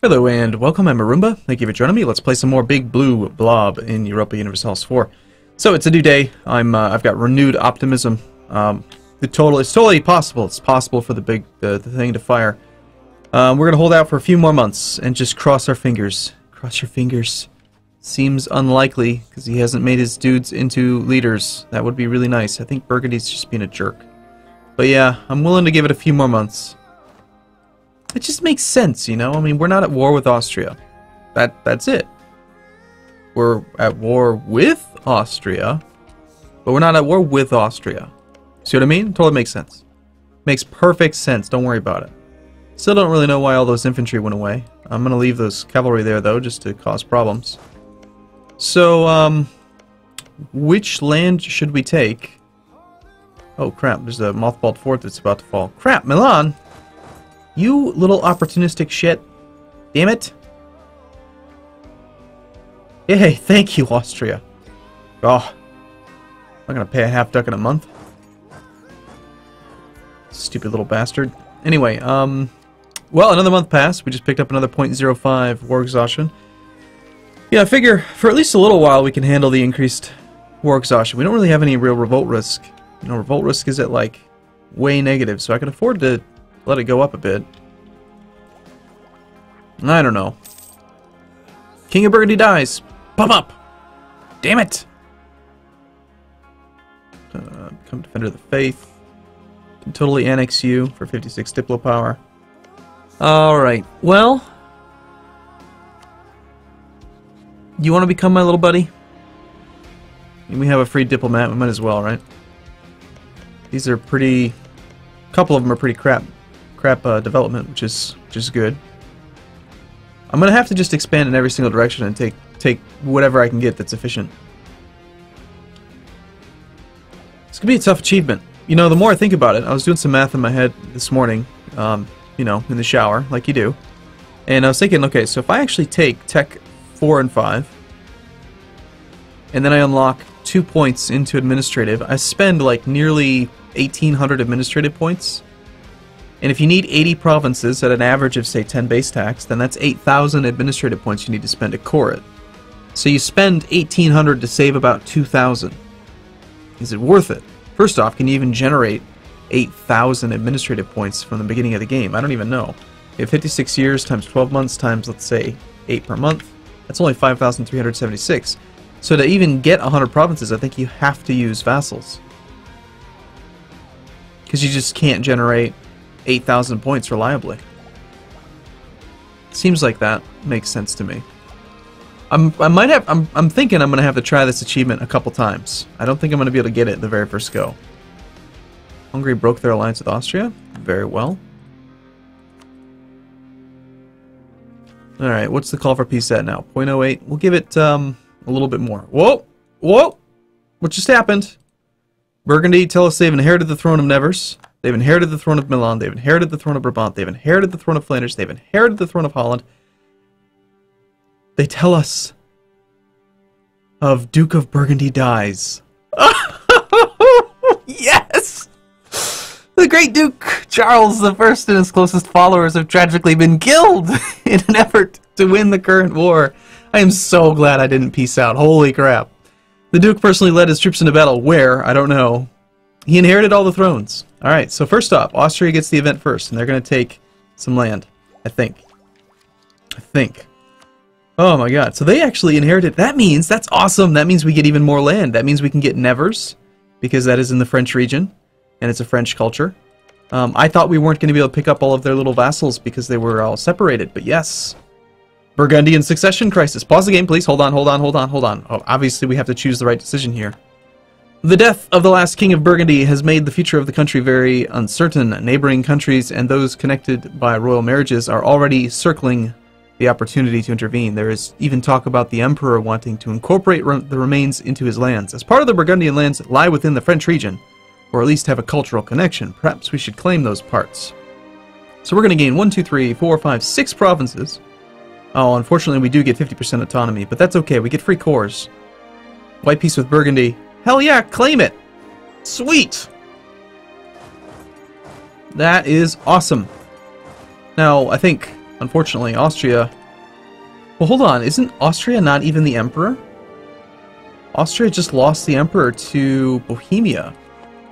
Hello and welcome, I'm Arumba. Thank you for joining me. Let's play some more Big Blue Blob in Europa Universalis IV. So it's a new day. I've got renewed optimism. It's totally possible. It's possible for the thing to fire. We're gonna hold out for a few more months and just cross our fingers. Cross your fingers. Seems unlikely because he hasn't made his dudes into leaders. That would be really nice. I think Burgundy's just being a jerk. But yeah, I'm willing to give it a few more months. It just makes sense, you know? I mean, we're not at war with Austria. That's it. We're at war with Austria, but we're not at war with Austria. See what I mean? Totally makes sense. Makes perfect sense. Don't worry about it. Still don't really know why all those infantry went away. I'm going to leave those cavalry there, though, just to cause problems. So, which land should we take? Oh, crap. There's a mothballed fort that's about to fall. Crap, Milan! You little opportunistic shit. Damn it. Hey, thank you, Austria. Oh. I'm gonna pay a half ducat a month. Stupid little bastard. Anyway, well, another month passed. We just picked up another 0.05 war exhaustion. Yeah, I figure for at least a little while we can handle the increased war exhaustion. We don't really have any real revolt risk. You know, revolt risk is at, like, way negative, so I can afford to let it go up a bit. I don't know. King of Burgundy dies. Pump up! Damn it! Become Defender of the Faith. Can totally annex you for 56 Diplo power. Alright, well... You want to become my little buddy? We have a free diplomat, we might as well, right? These are pretty... A couple of them are pretty crap development, which is good. I'm gonna have to just expand in every single direction and take whatever I can get that's efficient. It's gonna be a tough achievement. You know, the more I think about it, I was doing some math in my head this morning, you know, in the shower, like you do, and I was thinking, okay, so if I actually take Tech 4 and 5, and then I unlock 2 points into administrative, I spend like nearly 1,800 administrative points. And if you need 80 provinces at an average of, say, 10 base tax, then that's 8,000 administrative points you need to spend to core it. So you spend 1,800 to save about 2,000. Is it worth it? First off, can you even generate 8,000 administrative points from the beginning of the game? I don't even know. You have 56 years times 12 months times, let's say, 8 per month. That's only 5,376. So to even get 100 provinces, I think you have to use vassals. Because you just can't generate 8,000 points reliably. Seems like that makes sense to me. I'm thinking I'm gonna have to try this achievement a couple times. I don't think I'm gonna be able to get it the very first go. Hungary broke their alliance with Austria. Very well. Alright, what's the call for peace at now? 0.08. We'll give it a little bit more. Whoa! Whoa! What just happened? Burgundy tell us they've inherited the throne of Nevers. They've inherited the throne of Milan. They've inherited the throne of Brabant. They've inherited the throne of Flanders. They've inherited the throne of Holland. They tell us of Duke of Burgundy dies. Yes! The great Duke Charles I and his closest followers have tragically been killed in an effort to win the current war. I am so glad I didn't peace out. Holy crap. The Duke personally led his troops into battle. Where? I don't know. He inherited all the thrones. Alright, so first off, Austria gets the event first, and they're going to take some land. I think. Oh my god, so they actually inherited... That means, that's awesome! That means we get even more land. That means we can get Nevers, because that is in the French region, and it's a French culture. I thought we weren't going to be able to pick up all of their little vassals because they were all separated, but yes. Burgundian succession crisis. Pause the game, please. Hold on. Oh, obviously we have to choose the right decision here. The death of the last king of Burgundy has made the future of the country very uncertain. Neighboring countries and those connected by royal marriages are already circling the opportunity to intervene. There is even talk about the emperor wanting to incorporate the remains into his lands. As part of the Burgundian lands that lie within the French region, or at least have a cultural connection, perhaps we should claim those parts. So we're going to gain 1, 2, 3, 4, 5, 6 provinces. Oh, unfortunately we do get 50% autonomy, but that's okay. We get free cores. White peace with Burgundy. Hell yeah, claim it! Sweet! That is awesome. Now, I think Unfortunately, Austria... Well, hold on. Isn't Austria not even the emperor? Austria just lost the emperor to Bohemia.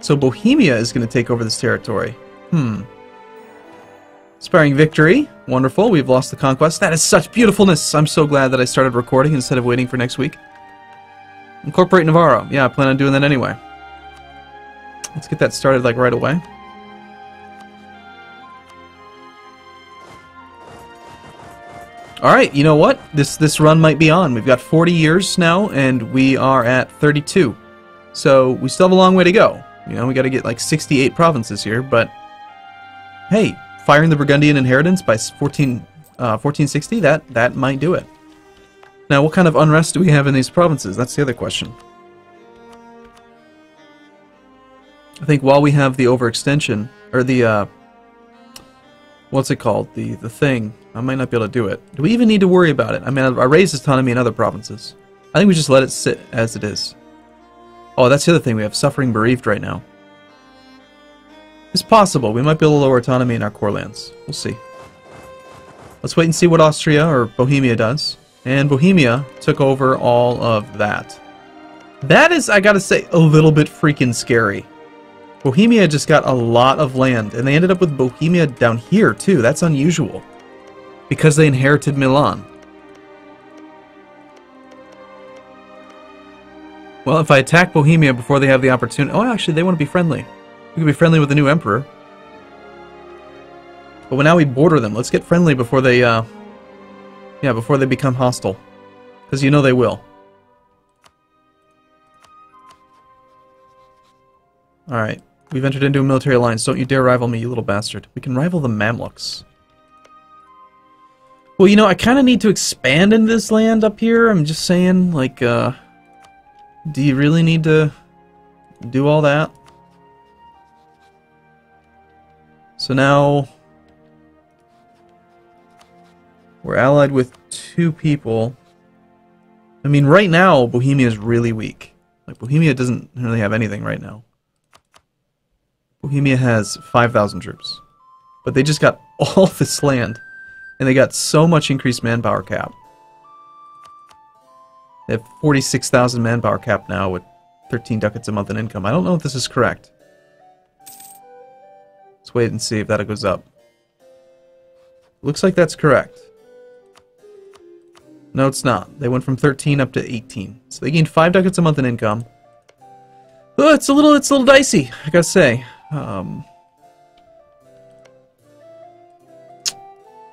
So Bohemia is going to take over this territory. Aspiring victory. Wonderful. We've lost the conquest. That is such beautifulness. I'm so glad that I started recording instead of waiting for next week. Incorporate Navarro. Yeah, I plan on doing that anyway. Let's get that started like right away. Alright, you know what? This run might be on. We've got 40 years now, and we are at 32. So, we still have a long way to go. You know, we gotta get like 68 provinces here, but... Hey, firing the Burgundian inheritance by 1460, that might do it. Now, what kind of unrest do we have in these provinces? That's the other question. I think while we have the overextension, or the, what's it called? The thing. I might not be able to do it. Do we even need to worry about it? I mean, I raised autonomy in other provinces. I think we just let it sit as it is. Oh, that's the other thing. We have suffering bereaved right now. It's possible. We might be able to lower autonomy in our core lands. We'll see. Let's wait and see what Austria or Bohemia does. And Bohemia took over all of that. That is, I gotta say, a little bit freaking scary. Bohemia just got a lot of land, and they ended up with Bohemia down here, too. That's unusual. Because they inherited Milan. Well, if I attack Bohemia before they have the opportunity... Oh, actually, they want to be friendly. We can be friendly with the new emperor. But now we border them. Let's get friendly before they, yeah, before they become hostile. Because you know they will. Alright. We've entered into a military alliance. Don't you dare rival me, you little bastard. We can rival the Mamluks. Well, you know, I kind of need to expand into this land up here. I'm just saying, like, do you really need to do all that? So now, we're allied with 2 people. I mean, right now, Bohemia is really weak. Like, Bohemia doesn't really have anything right now. Bohemia has 5,000 troops. But they just got all this land. And they got so much increased manpower cap. They have 46,000 manpower cap now with 13 ducats a month in income. I don't know if this is correct. Let's wait and see if that goes up. Looks like that's correct. No, it's not. They went from 13 up to 18. So they gained 5 ducats a month in income. Oh, it's a little dicey, I gotta say.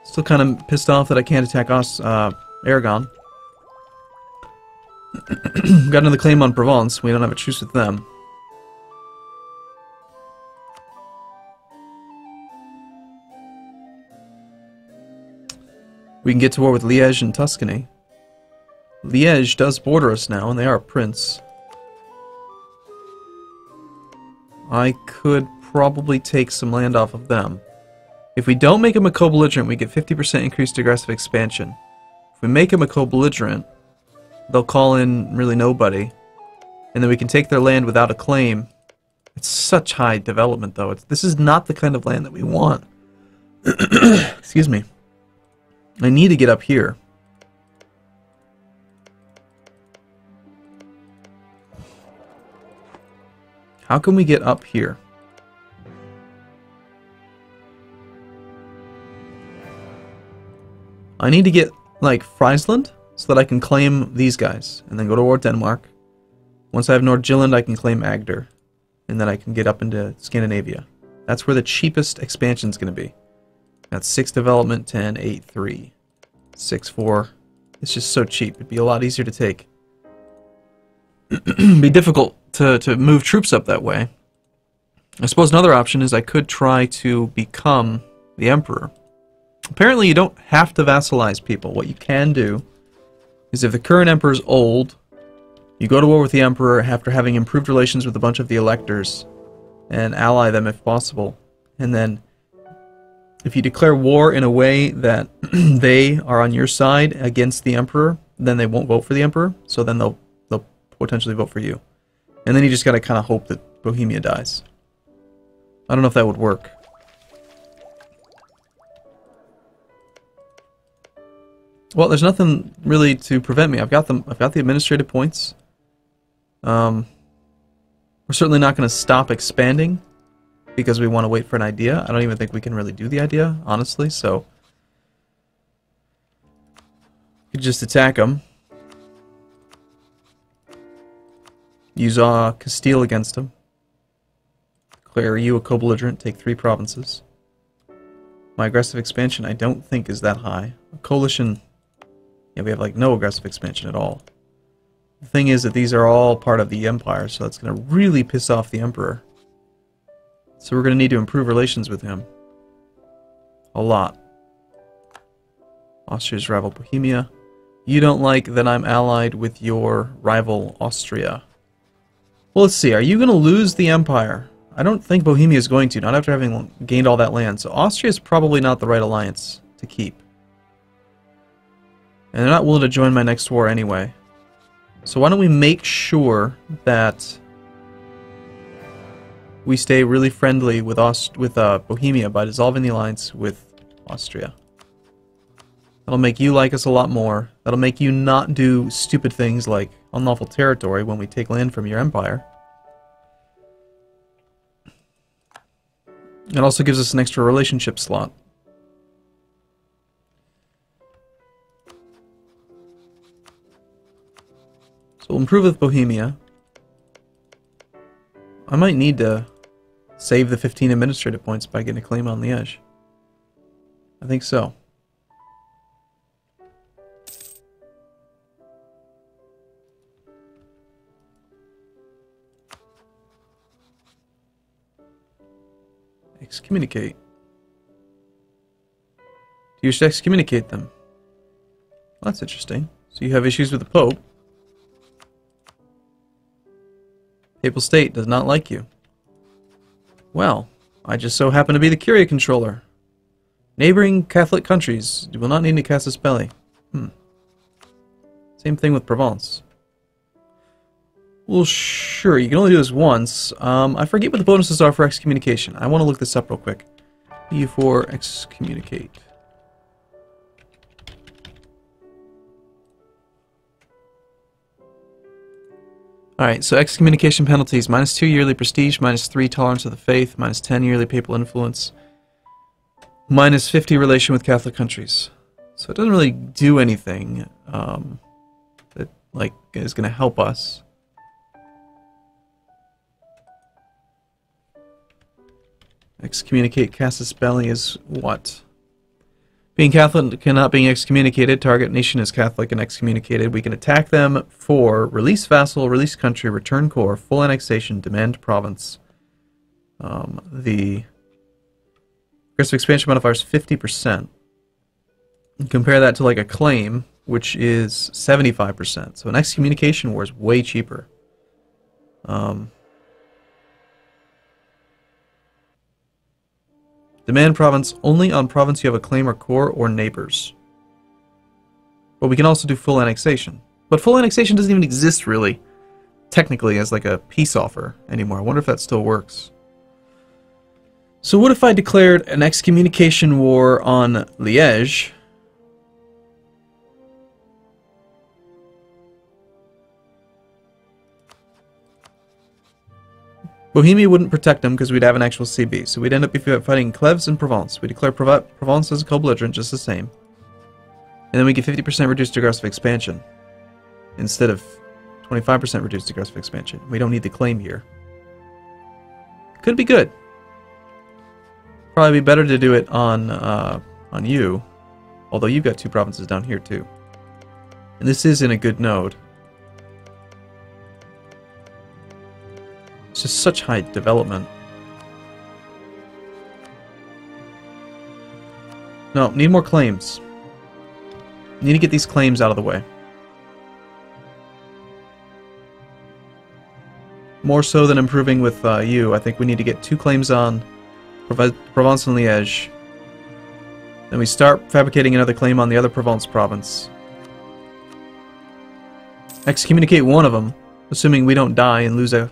Still kind of pissed off that I can't attack Aragon. Got another claim on Provence. We don't have a truce with them. We can get to war with Liège and Tuscany. Liège does border us now, and they are a prince. I could probably take some land off of them. If we don't make him a co-belligerent, we get 50% increased aggressive expansion. If we make him a co-belligerent, they'll call in really nobody. And then we can take their land without a claim. It's such high development, though. This is not the kind of land that we want. Excuse me. I need to get up here. How can we get up here? I need to get, like, Friesland, so that I can claim these guys, and then go to war with Denmark. Once I have Nordjylland, I can claim Agder, and then I can get up into Scandinavia. That's where the cheapest expansion is going to be. That's 6 development, 10, 8, 3, 6, 4. It's just so cheap. It'd be a lot easier to take. It'd be difficult to move troops up that way. I suppose another option is I could try to become the emperor. Apparently you don't have to vassalize people. What you can do is if the current emperor is old, you go to war with the emperor after having improved relations with a bunch of the electors and ally them if possible. And then if you declare war in a way that they are on your side against the emperor, then they won't vote for the emperor, so then they'll potentially vote for you. And then you just gotta kind of hope that Bohemia dies. I don't know if that would work. Well, there's nothing really to prevent me. I've got them. I've got the administrative points. We're certainly not going to stop expanding because we want to wait for an idea. I don't even think we can really do the idea, honestly. So we could just attack them. Use Castile against them. Declare you a co-belligerent. Take 3 provinces. My aggressive expansion I don't think is that high. A coalition, yeah, we have like no aggressive expansion at all. The thing is that these are all part of the empire, so that's going to really piss off the emperor. So we're going to need to improve relations with him. A lot. Austria's rival Bohemia. You don't like that I'm allied with your rival Austria. Well, let's see. Are you going to lose the empire? I don't think Bohemia is going to, not after having gained all that land. So Austria is probably not the right alliance to keep. And they're not willing to join my next war anyway. So why don't we make sure that we stay really friendly with Bohemia by dissolving the alliance with Austria. That'll make you like us a lot more. That'll make you not do stupid things like unlawful territory when we take land from your empire. It also gives us an extra relationship slot. So we'll improve with Bohemia. I might need to save the 15 administrative points by getting a claim on Liège. I think so. Excommunicate. You should excommunicate them. Well, that's interesting. So you have issues with the Pope. Papal State does not like you. Well, I just so happen to be the Curia controller. Neighboring Catholic countries will not need to casus belli. Same thing with Provence. Well, sure, you can only do this once. I forget what the bonuses are for excommunication. I want to look this up real quick. EU4 excommunicate. Alright, so excommunication penalties. -2 yearly prestige, -3 tolerance of the faith, -10 yearly papal influence, -50 relation with Catholic countries. So it doesn't really do anything that is going to help us. Excommunicate casus belli is what? Being Catholic and not being excommunicated. Target nation is Catholic and excommunicated. We can attack them for release vassal, release country, return core, full annexation, demand province. The aggressive expansion modifier is 50%. And compare that to like a claim, which is 75%. So an excommunication war is way cheaper. Demand province only on province you have a claim or core or neighbors. But we can also do full annexation. But full annexation doesn't even exist really, technically, as like a peace offer anymore. I wonder if that still works. So what if I declared an excommunication war on Liège? Bohemia wouldn't protect them because we'd have an actual CB, so we'd end up fighting Cleves and Provence. We declare Provence as a co-belligerent, just the same. And then we get 50% reduced aggressive expansion instead of 25% reduced aggressive expansion. We don't need the claim here. Could be good. Probably be better to do it on you, although you've got 2 provinces down here too. And this is in a good node. It's just such high development. No, need more claims. Need to get these claims out of the way. More so than improving with you, I think we need to get 2 claims on Provence and Liège. Then we start fabricating another claim on the other Provence province. Excommunicate one of them, assuming we don't die and lose the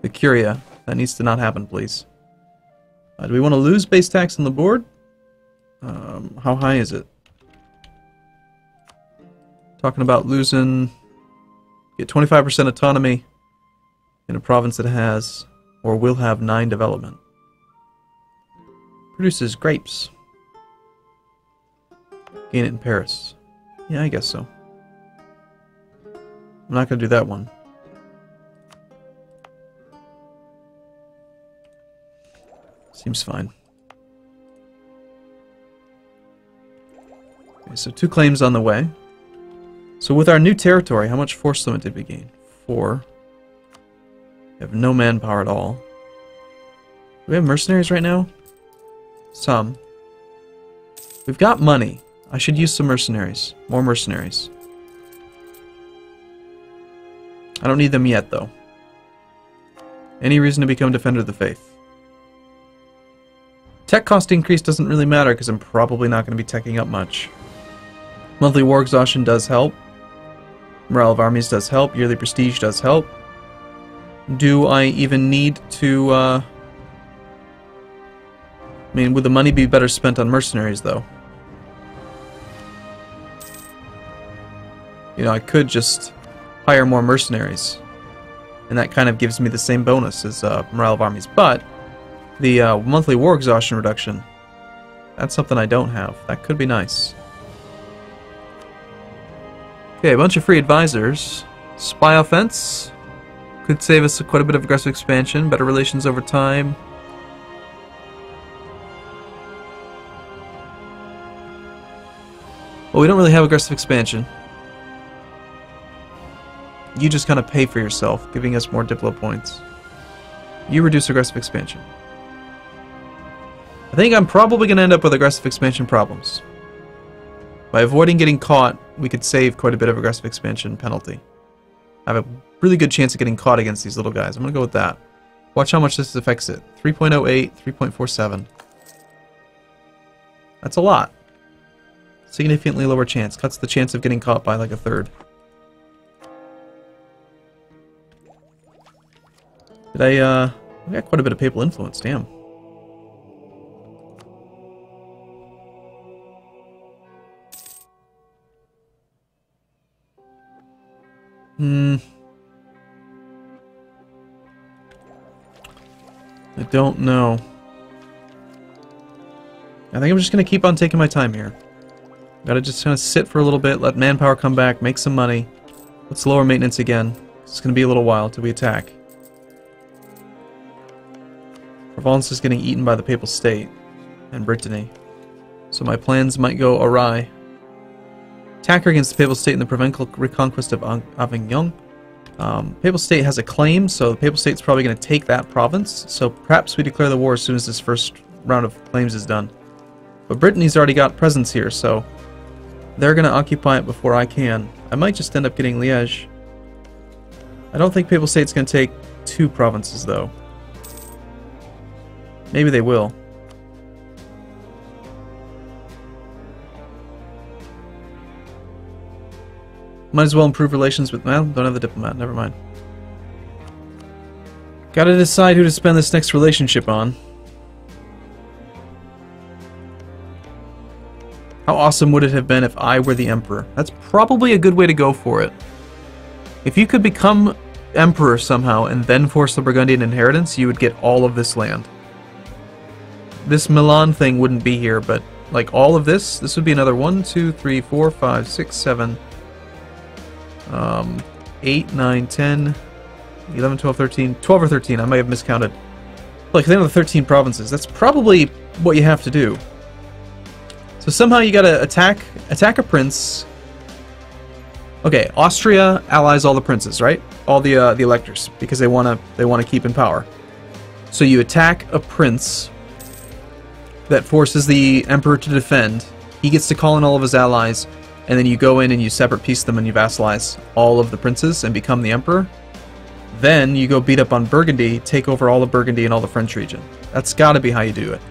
Curia. That needs to not happen, please. Do we want to lose base tax on the board? How high is it? Talking about losing, get 25% autonomy in a province that has, or will have, 9 development. Produces grapes. Gain it in Paris. Yeah, I guess so. I'm not going to do that one. Seems fine. Okay, so 2 claims on the way. So with our new territory, how much force limit did we gain? 4. We have no manpower at all. Do we have mercenaries right now? Some. We've got money. I should use some mercenaries. More mercenaries. I don't need them yet, though. Any reason to become Defender of the Faith? Tech cost increase doesn't really matter because I'm probably not going to be teching up much. Monthly war exhaustion does help. Morale of armies does help. Yearly prestige does help. Do I even need to, I mean, would the money be better spent on mercenaries, though? You know, I could just hire more mercenaries. And that kind of gives me the same bonus as morale of armies. But the monthly war exhaustion reduction, that's something I don't have. That could be nice. Okay, a bunch of free advisors. Spy offense. Could save us quite a bit of aggressive expansion. Better relations over time. Well, we don't really have aggressive expansion. You just kind of pay for yourself, giving us more Diplo points. You reduce aggressive expansion. I think I'm probably going to end up with aggressive expansion problems. By avoiding getting caught, we could save quite a bit of aggressive expansion penalty. I have a really good chance of getting caught against these little guys. I'm going to go with that. Watch how much this affects it. 3.08, 3.47. That's a lot. Significantly lower chance. Cuts the chance of getting caught by like a third. Did I got quite a bit of papal influence, damn. I don't know. I think I'm just going to keep on taking my time here. Gotta just kind of sit for a little bit, let manpower come back, make some money. Let's lower maintenance again. It's going to be a little while till we attack. Provence is getting eaten by the Papal State and Brittany. So my plans might go awry. Attacker against the Papal State in the provincial reconquest of Avignon. Papal State has a claim, so the Papal State's probably going to take that province. So perhaps we declare the war as soon as this first round of claims is done. But Brittany's already got presence here, so they're going to occupy it before I can. I might just end up getting Liège. I don't think Papal State's going to take 2 provinces, though. Maybe they will. Might as well improve relations with... Well, don't have the diplomat, never mind. Gotta decide who to spend this next relationship on. How awesome would it have been if I were the emperor? That's probably a good way to go for it. If you could become emperor somehow and then force the Burgundian inheritance, you would get all of this land. This Milan thing wouldn't be here, but like all of this would be another 1, 2, 3, 4, 5, 6, 7... 8, 9, 10, 11, 12, 13, 12 or 13, I might have miscounted. Like, they have the 13 provinces. That's probably what you have to do. So somehow you gotta attack a prince. Okay, Austria allies all the princes, right? All the electors, because they wanna keep in power. So you attack a prince that forces the emperor to defend. He gets to call in all of his allies. And then you go in and you separate piece them and you vassalize all of the princes and become the emperor. Then you go beat up on Burgundy, take over all of Burgundy and all the French region. That's gotta be how you do it.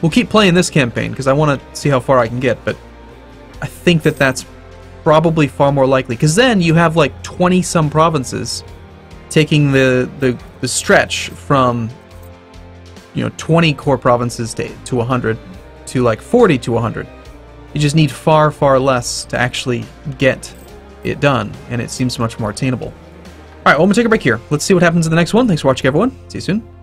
We'll keep playing this campaign because I want to see how far I can get, but I think that that's probably far more likely. Because then you have like 20-some provinces taking the stretch from, you know, 20 core provinces to 100 to like 40 to 100. You just need far, far less to actually get it done, and it seems much more attainable. Alright, well, I'm going to take a break here. Let's see what happens in the next one. Thanks for watching, everyone. See you soon.